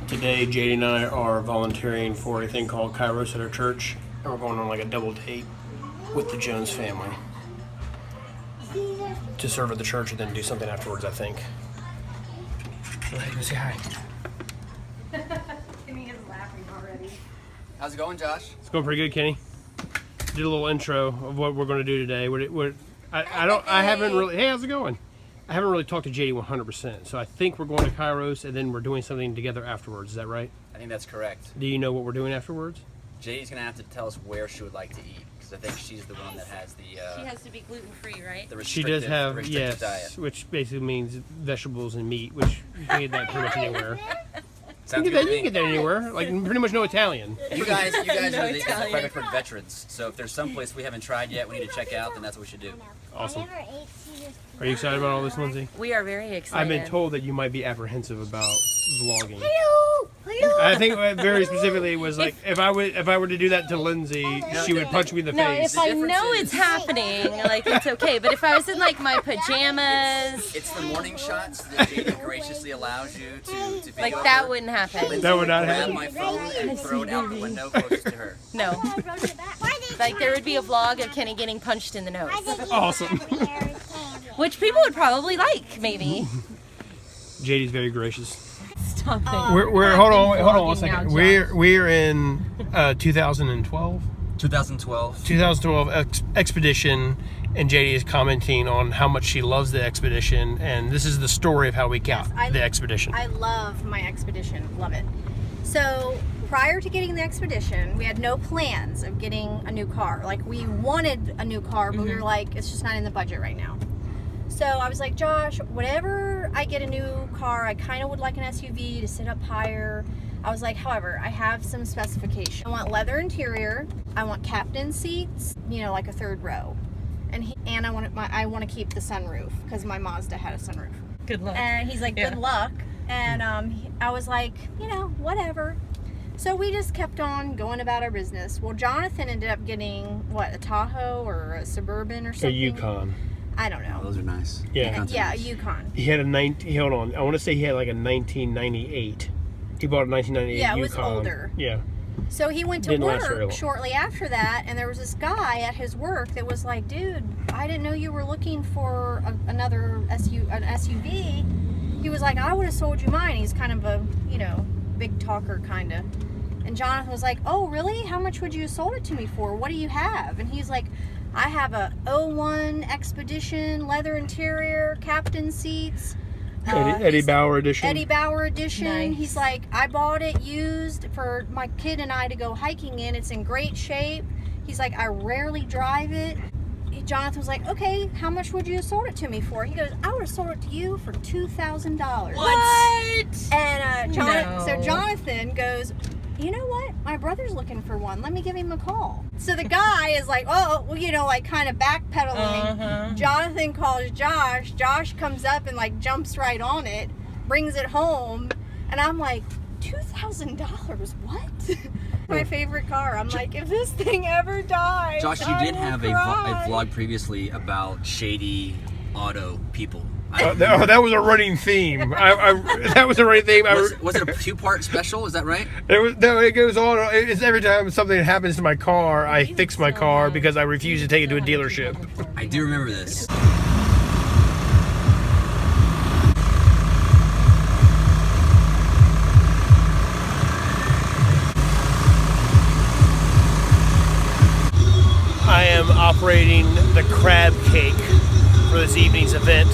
Today, JD and I are volunteering for a thing called Kairos at our church, and we're going on like a double date with the Jones family to serve at the church and then do something afterwards, I think. Go ahead, go say hi. Kenny is laughing already. How's it going, Josh? It's going pretty good, Kenny. Did a little intro of what we're going to do today. I haven't really. Hey, how's it going? I haven't really talked to JD 100%, so I think we're going to Kairos and then we're doing something together afterwards. Is that right? I think that's correct. Do you know what we're doing afterwards? JD's gonna have to tell us where she would like to eat, because I think she's the one that has the. She has to be gluten-free, right? She does have, yes, diet. which basically means vegetables and meat, which you can get that pretty much anywhere. Sounds You good to can me. get that anywhere. Like pretty much no Italian. You guys No are the Italian. Fredericksburg veterans, so if there's some place we haven't tried yet, we need to check out, then that's what we should do. Awesome. Are you excited about all this, Lindsay? We are very excited. I've been told that you might be apprehensive about vlogging. Hello! Hello! I think very specifically it was like if I were to do that to Lindsay, she would punch me in the No, face. if I know it's happening, like it's okay. But if I was in like my pajamas, It's the morning shots that JD graciously allows you to video. like that wouldn't happen. Lindsay That would not grab happen. my phone and throw it out the window closest to her. No. Like there would be a vlog of Kenny getting punched in the nose, Awesome. which people would probably like, maybe. JD's very gracious. Stop it. We're hold on one vlogging second. now, We're in 2012. 2012. Expedition, and JD is commenting on how much she loves the expedition, and this is the story of how we got the expedition. I love my expedition. Love it. So prior to getting the expedition, we had no plans of getting a new car. Like we wanted a new car, but we were like, it's just not in the budget right now. So I was like, Josh, whenever I get a new car, I kind of would like an SUV to sit up higher. I was like, however, I have some specifications. I want leather interior. I want captain seats, you know, like a third row. And I want to keep the sunroof because my Mazda had a sunroof. Good luck. And he's like, good luck. And I was like, you know, whatever. So we just kept on going about our business. Well, Jonathan ended up getting, what, a Tahoe or a Suburban or A something? Yukon. I don't know. Those are nice. Yeah. Yeah, a Yukon. He had hold on. I want to say he had like a 1998. He bought a 1998 Yeah, it was Yukon. older. Yeah. So he went to Didn't last very work long. shortly after that, and there was this guy at his work that was like, dude, I didn't know you were looking for an SUV. He was like, I would have sold you mine. He's kind of a, you know, big talker kind of. And Jonathan was like, oh, really? How much would you have sold it to me for? What do you have? And he's like, I have a 01 Expedition, leather interior, captain seats. Eddie Bauer edition. Eddie Bauer edition. Nice. He's like, I bought it used for my kid and I to go hiking in. It's in great shape. He's like, I rarely drive it. Jonathan was like, okay, how much would you have sold it to me for? He goes, I would have sold it to you for $2,000. What? And No. so Jonathan goes, you know what? My brother's looking for one. Let me give him a call. So the guy is like, oh, well, you know, like kind of backpedaling. Jonathan calls Josh. Josh comes up and like jumps right on it, brings it home. And I'm like, $2,000? What? My favorite car. I'm like, if this thing ever dies, Josh, you I did will have a cry. vlog previously about shady auto people. That was a running theme. That was a running theme. Was it a two-part special? Is that right? It goes on. It's every time something happens to my car, I fix my car because I refuse to take it to a dealership. I do remember this. I am operating the crab cake for this evening's event.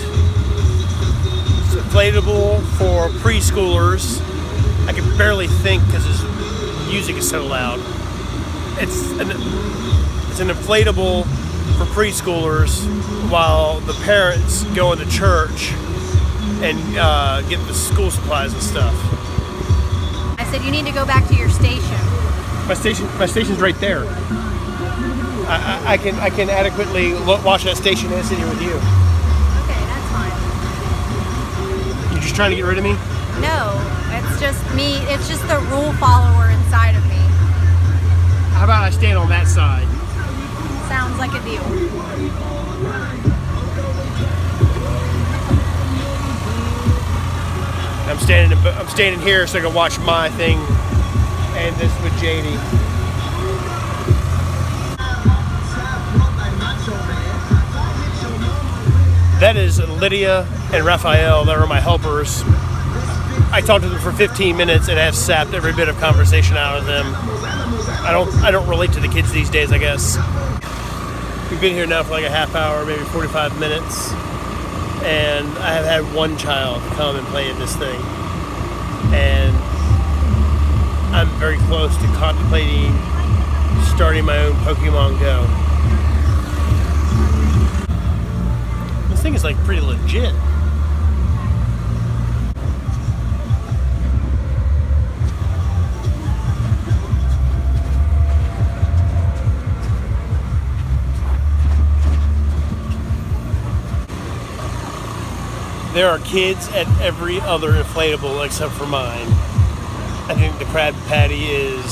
It's inflatable for preschoolers. I can barely think because this music is so loud. It's an inflatable for preschoolers while the parents go into church and get the school supplies and stuff. I said, you need to go back to your station. My station's right there. I can adequately watch that station and sit here with you. Okay, that's fine. You're just trying to get rid of me? No, it's just me. It's just the rule follower inside of me. How about I stand on that side? Sounds like a deal. I'm standing here so I can watch my thing, and this with JD. That is Lydia and Raphael. That are my helpers. I talked to them for 15 minutes and have sapped every bit of conversation out of them. I don't relate to the kids these days, I guess. We've been here now for like a half hour, maybe 45 minutes, and I have had one child come and play in this thing. And I'm very close to contemplating starting my own Pokemon Go. This thing is like pretty legit. There are kids at every other inflatable except for mine. I think the Krabby Patty is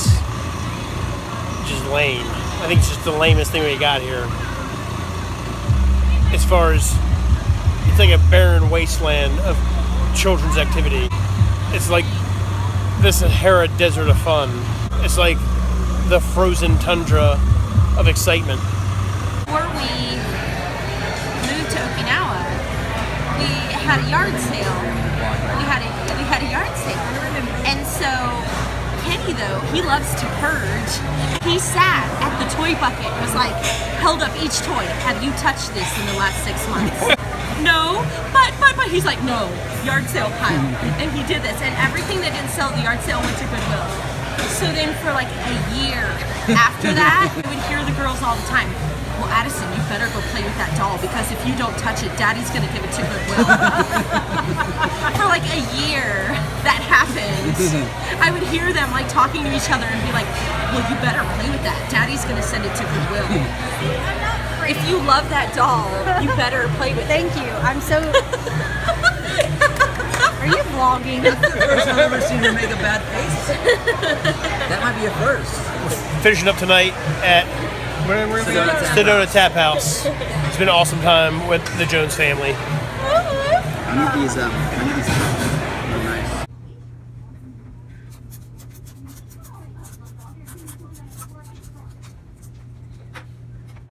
just lame. I think it's just the lamest thing we got here. As far as, it's like a barren wasteland of children's activity. It's like the Sahara Desert of fun. It's like the frozen tundra of excitement. Before we moved to Okinawa, we had a yard sale. We had a yard sale. And so Kenny, though, he loves to purge. He sat at the toy bucket and was like, held up each toy. Have you touched this in the last 6 months? No, but he's like, no, yard sale pile. And he did this, and everything that didn't sell at the yard sale went to Goodwill. So then for like a year after that, we would hear the girls all the time, well, Addison, you better go play with that doll, because if you don't touch it, Daddy's gonna give it to Goodwill. For like a year, that happened. I would hear them like talking to each other and be like, well, you better play with that. Daddy's gonna send it to Goodwill. If you love that doll, you better play with it. Thank you. I'm so. Are you vlogging? First I've ever seen her make a bad face. That might be a first. Finishing up tonight at Sedona Tap House. It's been an awesome time with the Jones family. I need these